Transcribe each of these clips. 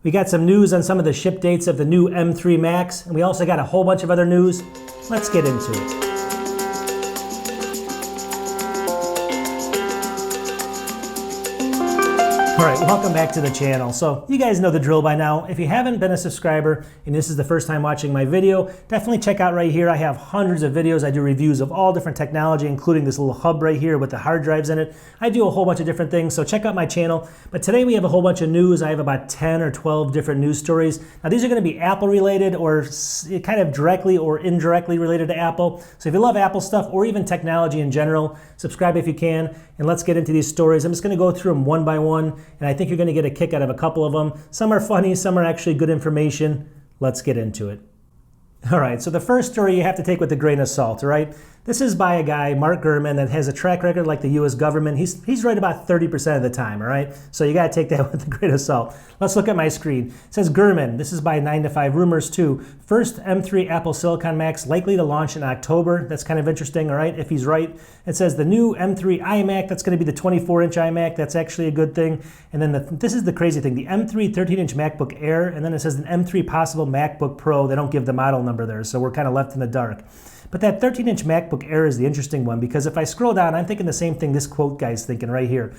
We got some news on some of the ship dates of the new M3 Max, and we also got a whole bunch of other news. Let's get into it. Alright, welcome back to the channel. So you guys know the drill by now. If you haven't been a subscriber and this is the first time watching my video, definitely check out right here. I have hundreds of videos. I do reviews of all different technology, including this little hub right here with the hard drives in it. I do a whole bunch of different things, so check out my channel. But today we have a whole bunch of news. I have about 10 or 12 different news stories. Now these are going to be Apple related or kind of directly or indirectly related to Apple. So if you love Apple stuff or even technology in general, subscribe if you can, and let's get into these stories. I'm just going to go through them one by one, and I think you're going to get a kick out of a couple of them. Some are funny, some are actually good information. Let's get into it. All right, so the first story you have to take with a grain of salt, all right? This is by a guy, Mark Gurman, that has a track record like the US government. He's right about 30% of the time, all right? So you gotta take that with a grain of salt. Let's look at my screen. It says Gurman, this is by 9 to 5 Rumors too. First M3 Apple Silicon Max likely to launch in October. That's kind of interesting, all right, if he's right. It says the new M3 iMac, that's gonna be the 24-inch iMac. That's actually a good thing. And then this is the crazy thing, the M3 13-inch MacBook Air, and then it says an M3 possible MacBook Pro. They don't give the model number there, so we're kind of left in the dark. But that 13-inch MacBook Air is the interesting one, because if I scroll down, I'm thinking the same thing this quote guy's thinking right here.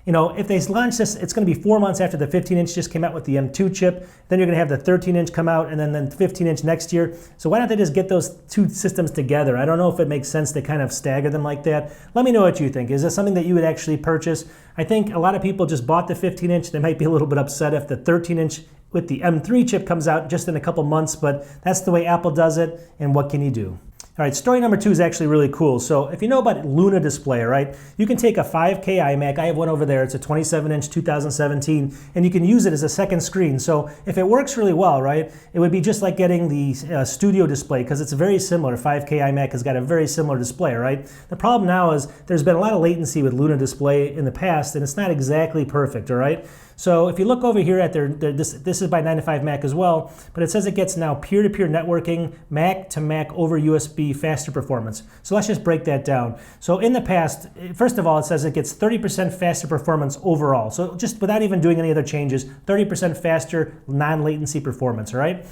You know, if they launch this, it's going to be 4 months after the 15-inch just came out with the M2 chip. Then you're going to have the 13-inch come out, and then the 15-inch next year. So why don't they just get those two systems together? I don't know if it makes sense to kind of stagger them like that. Let me know what you think. Is this something that you would actually purchase? I think a lot of people just bought the 15-inch. They might be a little bit upset if the 13-inch with the M3 chip comes out just in a couple months, but that's the way Apple does it, and what can you do? All right, story number 2 is actually really cool. So if you know about Luna display, right, you can take a 5K iMac. I have one over there. It's a 27-inch 2017, and you can use it as a second screen. So if it works really well, right, it would be just like getting the studio display, because it's very similar. 5K iMac has got a very similar display, right? The problem now is there's been a lot of latency with Luna display in the past, and it's not exactly perfect, all right? So if you look over here at this is by 9 to 5 Mac as well, but it says it gets now peer-to-peer networking, Mac to Mac over USB faster performance. So let's just break that down. So in the past, first of all, it says it gets 30% faster performance overall. So just without even doing any other changes, 30% faster non-latency performance, all right?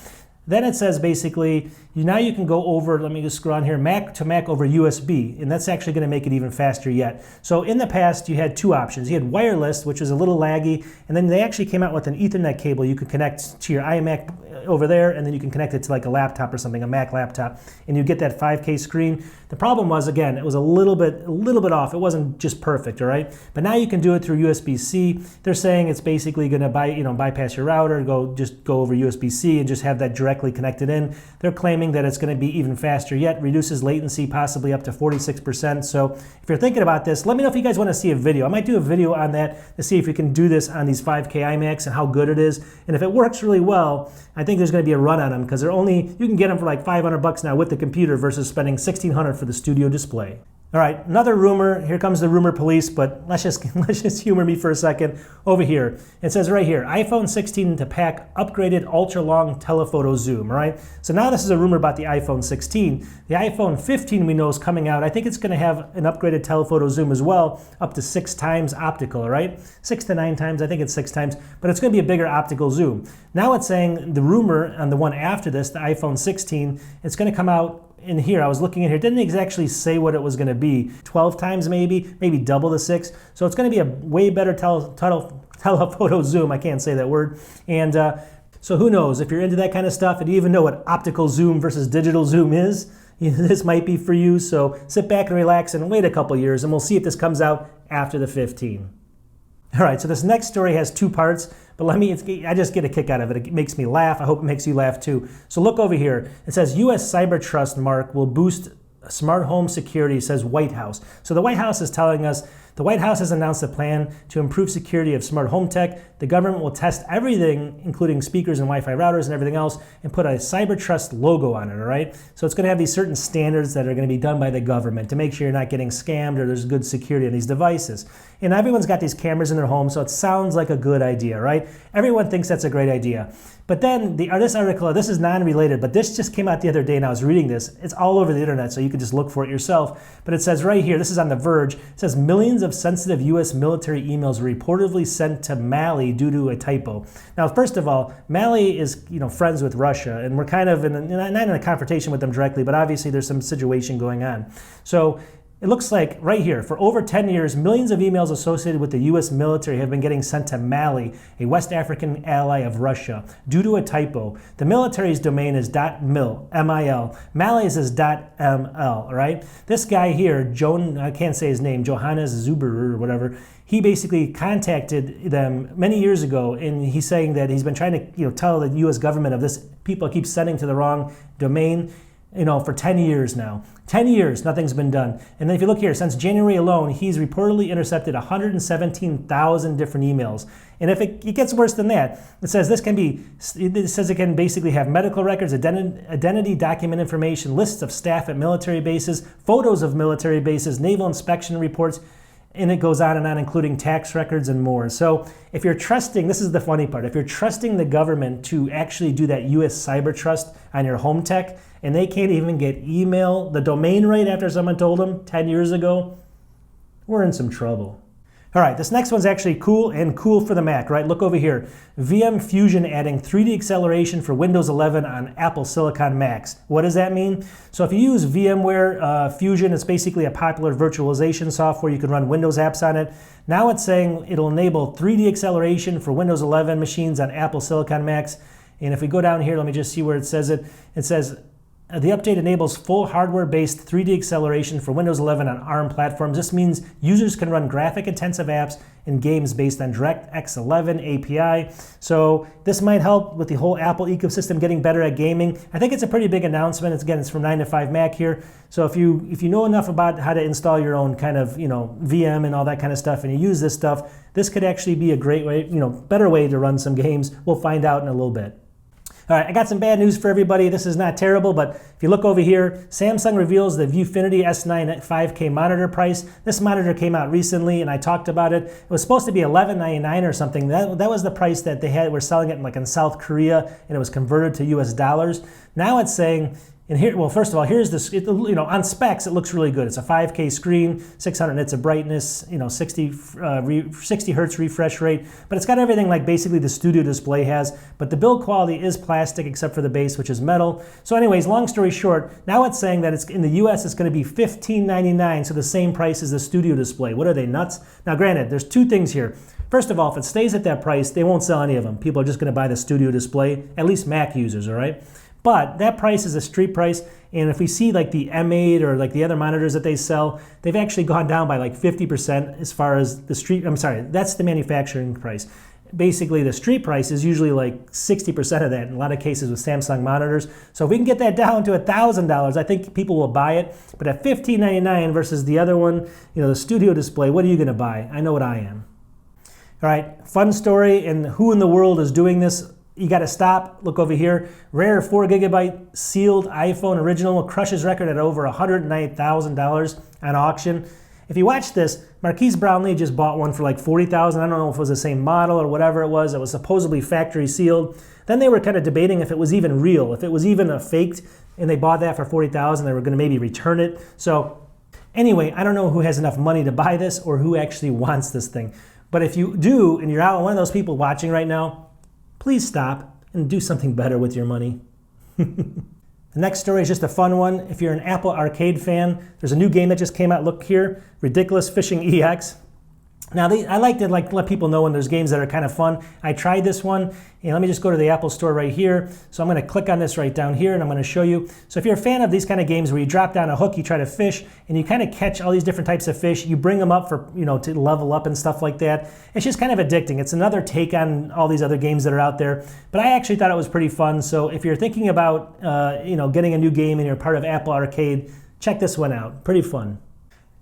Then it says basically, now you can go over, let me just scroll on here, Mac to Mac over USB, and that's actually gonna make it even faster yet. So in the past, you had two options. You had wireless, which was a little laggy, and then they actually came out with an Ethernet cable you could connect to your iMac over there, and then you can connect it to like a laptop or something, a Mac laptop, and you get that 5K screen. The problem was, again, it was a little bit off. It wasn't just perfect, all right? But now you can do it through USB-C. They're saying it's basically gonna bypass your router, just go over USB-C and just have that directly connected in. They're claiming that it's going to be even faster yet, reduces latency possibly up to 46%. So if you're thinking about this, let me know if you guys want to see a video. I might do a video on that to see if we can do this on these 5K iMacs and how good it is. And if it works really well, I think there's going to be a run on them, because you can get them for like $500 now with the computer versus spending $1,600 for the studio display. All right, another rumor. Here comes the rumor police, but let's just humor me for a second. Over here, it says right here, iPhone 16 to pack upgraded ultra-long telephoto zoom, all right? So now this is a rumor about the iPhone 16. The iPhone 15 we know is coming out. I think it's gonna have an upgraded telephoto zoom as well, up to 6 times optical, all right? 6 to 9 times, I think it's 6 times, but it's gonna be a bigger optical zoom. Now it's saying the rumor on the one after this, the iPhone 16, it's gonna come out in here. I was looking in here, didn't exactly say what it was going to be. 12 times maybe double the 6. So it's going to be a way better telephoto zoom. I can't say that word. And so who knows, if you're into that kind of stuff and you even know what optical zoom versus digital zoom is, this might be for you. So sit back and relax and wait a couple years, and we'll see if this comes out after the 15. All right, so this next story has 2 parts, but I just get a kick out of it. It makes me laugh. I hope it makes you laugh too. So look over here. It says US CyberTrust mark will boost smart home security, says White House. So the White House is telling us the White House has announced a plan to improve security of smart home tech. The government will test everything, including speakers and Wi-Fi routers and everything else, and put a CyberTrust logo on it, all right? So it's gonna have these certain standards that are gonna be done by the government to make sure you're not getting scammed or there's good security on these devices. And everyone's got these cameras in their home, so it sounds like a good idea, right? Everyone thinks that's a great idea. But then this article, this is non-related, but this just came out the other day and I was reading this. It's all over the internet, so you can just look for it yourself. But it says right here, this is on The Verge, it says millions of sensitive U.S. military emails were reportedly sent to Mali due to a typo. Now, first of all, Mali is friends with Russia, and we're kind of not in a confrontation with them directly, but obviously there's some situation going on. So it looks like right here, for over 10 years, millions of emails associated with the U.S. military have been getting sent to Mali, a West African ally of Russia, due to a typo. The military's domain is .mil, M-I-L. Mali's is .ml, right? This guy here, I can't say his name, Johannes Zuber or whatever, he basically contacted them many years ago, and he's saying that he's been trying to tell the U.S. government of this. People keep sending to the wrong domain, for 10 years now. 10 years, nothing's been done. And then if you look here, since January alone, he's reportedly intercepted 117,000 different emails. And if it gets worse than that, it says it can basically have medical records, identity document information, lists of staff at military bases, photos of military bases, naval inspection reports, and it goes on, including tax records and more. So if you're trusting, this is the funny part, if you're trusting the government to actually do that US CyberTrust on your home tech, and they can't even get the domain right after someone told them 10 years ago, we're in some trouble. All right, this next one's actually cool for the Mac, right? Look over here. VM Fusion adding 3D acceleration for Windows 11 on Apple Silicon Macs. What does that mean? So if you use VMware Fusion, it's basically a popular virtualization software. You can run Windows apps on it. Now it's saying it'll enable 3D acceleration for Windows 11 machines on Apple Silicon Macs. And if we go down here, let me just see where it says it. It says, the update enables full hardware-based 3D acceleration for Windows 11 on ARM platforms. This means users can run graphic-intensive apps and games based on DirectX 11 API. So this might help with the whole Apple ecosystem getting better at gaming. I think it's a pretty big announcement. It's from 9 to 5 Mac here. So if you know enough about how to install your own kind of VM and all that kind of stuff, and you use this stuff, this could actually be a great way, better way to run some games. We'll find out in a little bit. All right, I got some bad news for everybody. This is not terrible, but if you look over here, Samsung reveals the Viewfinity S9 5K monitor price. This monitor came out recently, and I talked about it. It was supposed to be $1199 or something. That was the price that they were selling it in South Korea, and it was converted to US dollars. Now it's saying, and here, well, first of all, here's this, on specs, it looks really good. It's a 5K screen, 600 nits of brightness, 60 hertz refresh rate, but it's got everything like basically the studio display has, but the build quality is plastic except for the base, which is metal. So anyways, long story short, now it's saying that it's in the US, it's gonna be $1599, so the same price as the studio display. What are they, nuts? Now granted, there's two things here. First of all, if it stays at that price, they won't sell any of them. People are just gonna buy the studio display, at least Mac users, all right? But that price is a street price, and if we see like the M8 or like the other monitors that they sell, they've actually gone down by like 50% as far as the street, that's the manufacturing price. Basically the street price is usually like 60% of that in a lot of cases with Samsung monitors. So if we can get that down to $1,000, I think people will buy it. But at $1599 versus the other one, the studio display, what are you gonna buy? I know what I am. All right, fun story, and who in the world is doing this? You got to stop. Look over here. Rare 4 GB sealed iPhone original crushes record at over $109,000 on auction. If you watch this, Marquise Brownlee just bought one for like $40,000. I don't know if it was the same model or whatever it was. It was supposedly factory sealed. Then they were kind of debating if it was even real, if it was even a faked, and they bought that for $40,000. They were going to maybe return it. So anyway, I don't know who has enough money to buy this or who actually wants this thing. But if you do, and you're out one of those people watching right now, please stop and do something better with your money. The next story is just a fun one. If you're an Apple Arcade fan, there's a new game that just came out. Look here, Ridiculous Fishing EX. Now, I like to let people know when there's games that are kind of fun. I tried this one, and let me just go to the Apple Store right here. So I'm going to click on this right down here, and I'm going to show you. So if you're a fan of these kind of games where you drop down a hook, you try to fish, and you kind of catch all these different types of fish, you bring them up for to level up and stuff like that. It's just kind of addicting. It's another take on all these other games that are out there. But I actually thought it was pretty fun. So if you're thinking about getting a new game and you're part of Apple Arcade, check this one out. Pretty fun.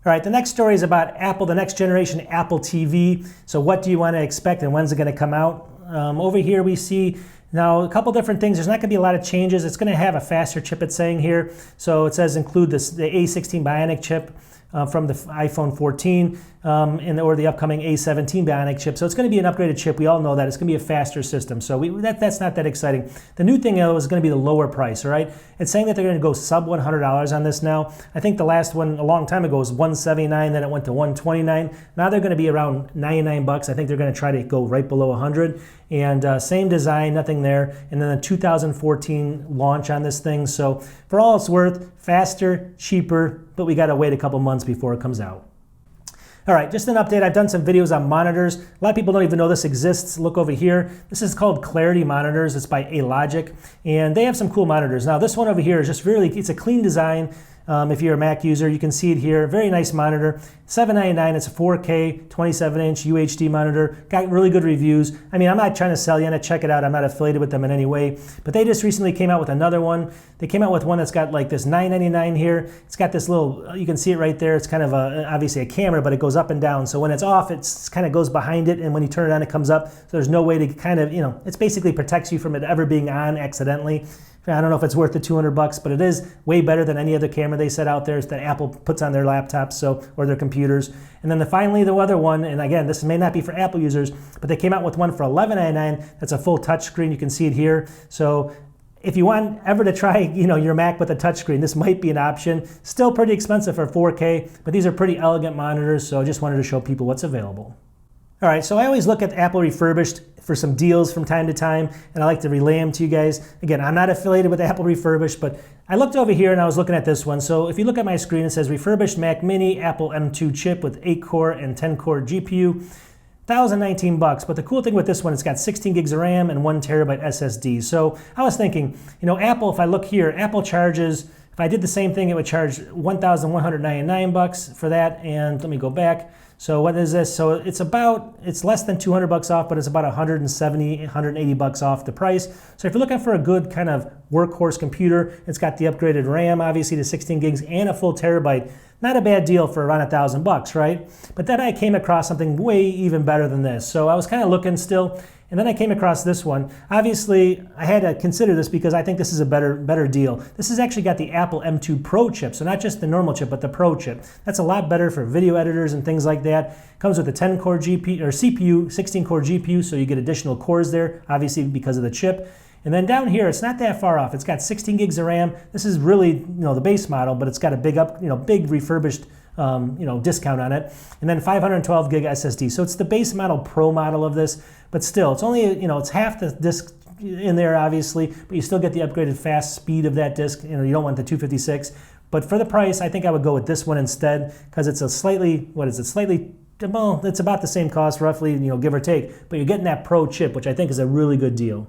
All right, the next story is about Apple, the next generation Apple TV. So what do you want to expect and when's it going to come out? Over here we see now a couple different things. There's not going to be a lot of changes. It's going to have a faster chip, it's saying here. So it says include the A16 Bionic chip. from the iPhone 14 or the upcoming A17 Bionic chip. So it's going to be an upgraded chip. We all know that. It's going to be a faster system. So that's not that exciting. The new thing is going to be the lower price, all right? It's saying that they're going to go sub $100 on this now. I think the last one a long time ago was $179, then it went to $129. Now they're going to be around $99. I think they're going to try to go right below $100. And same design, nothing there. And then the 2014 launch on this thing. So for all it's worth, faster, cheaper, but we got to wait a couple months before it comes out. All right, just an update. I've done some videos on monitors. A lot of people don't even know this exists. Look over here. This is called Clarity Monitors. It's by Alogic, and they have some cool monitors. Now, this one over here is just really, it's a clean design. If you're a Mac user, you can see it here. Very nice monitor. $799. It's a 4K 27-inch UHD monitor. Got really good reviews. I mean, I'm not trying to sell you on it. Check it out. I'm not affiliated with them in any way. But they just recently came out with another one. They came out with one that's got like this $999 here. It's got this little, you can see it right there. It's kind of obviously a camera, but it goes up and down. So when it's off, it kind of goes behind it. And when you turn it on, it comes up. So there's no way to kind of, it basically protects you from it ever being on accidentally. I don't know if it's worth the $200, but it is way better than any other camera they set out there that Apple puts on their laptops or their computers. And then finally the other one, and again, this may not be for Apple users, but they came out with one for $1199. That's a full touchscreen. You can see it here. So if you want ever to try, your Mac with a touchscreen, this might be an option. Still pretty expensive for 4K, but these are pretty elegant monitors. So I just wanted to show people what's available. All right, so I always look at Apple Refurbished for some deals from time to time, and I like to relay them to you guys. Again, I'm not affiliated with Apple Refurbished, but I looked over here and I was looking at this one. So if you look at my screen, it says Refurbished Mac Mini Apple M2 chip with 8-core and 10-core GPU, $1,019. But the cool thing with this one, it's got 16 gigs of RAM and 1 terabyte SSD. So I was thinking, Apple, if I look here, Apple charges, if I did the same thing, it would charge $1,199 for that. And let me go back. So what is this? So it's less than $200 off, but it's about $170, $180 off the price. So if you're looking for a good kind of workhorse computer, it's got the upgraded RAM, obviously to 16 gigs and a full terabyte. Not a bad deal for around $1,000, right? But then I came across something way even better than this. So I was kind of looking still, and then I came across this one. Obviously, I had to consider this because I think this is a better deal. This has actually got the Apple M2 Pro chip, so not just the normal chip, but the Pro chip. That's a lot better for video editors and things like that. Comes with a 10-core GPU or CPU, 16-core GPU, so you get additional cores there, obviously because of the chip. And then down here, it's not that far off. It's got 16 gigs of RAM. This is really, the base model, but it's got a big refurbished, discount on it. And then 512 gig SSD. So it's the base model Pro model of this, but still, it's only, it's half the disk in there, obviously, but you still get the upgraded fast speed of that disk. You don't want the 256. But for the price, I think I would go with this one instead, because it's a slightly, well, it's about the same cost, roughly, give or take, but you're getting that Pro chip, which I think is a really good deal.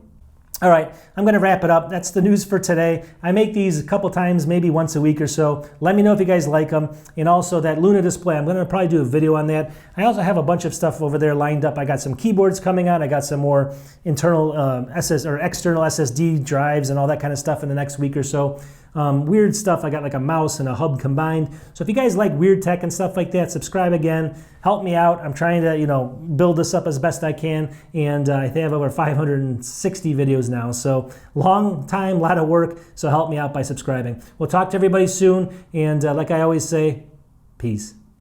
All right, I'm going to wrap it up. That's the news for today. I make these a couple times, maybe once a week or so. Let me know if you guys like them. And also that Luna display, I'm going to probably do a video on that. I also have a bunch of stuff over there lined up. I got some keyboards coming out. I got some more internal external SSD drives and all that kind of stuff in the next week or so. Weird stuff. I got like a mouse and a hub combined. So if you guys like weird tech and stuff like that, subscribe again. Help me out. I'm trying to, build this up as best I can. And I think I have over 560 videos now. So long time, a lot of work. So help me out by subscribing. We'll talk to everybody soon. And like I always say, peace.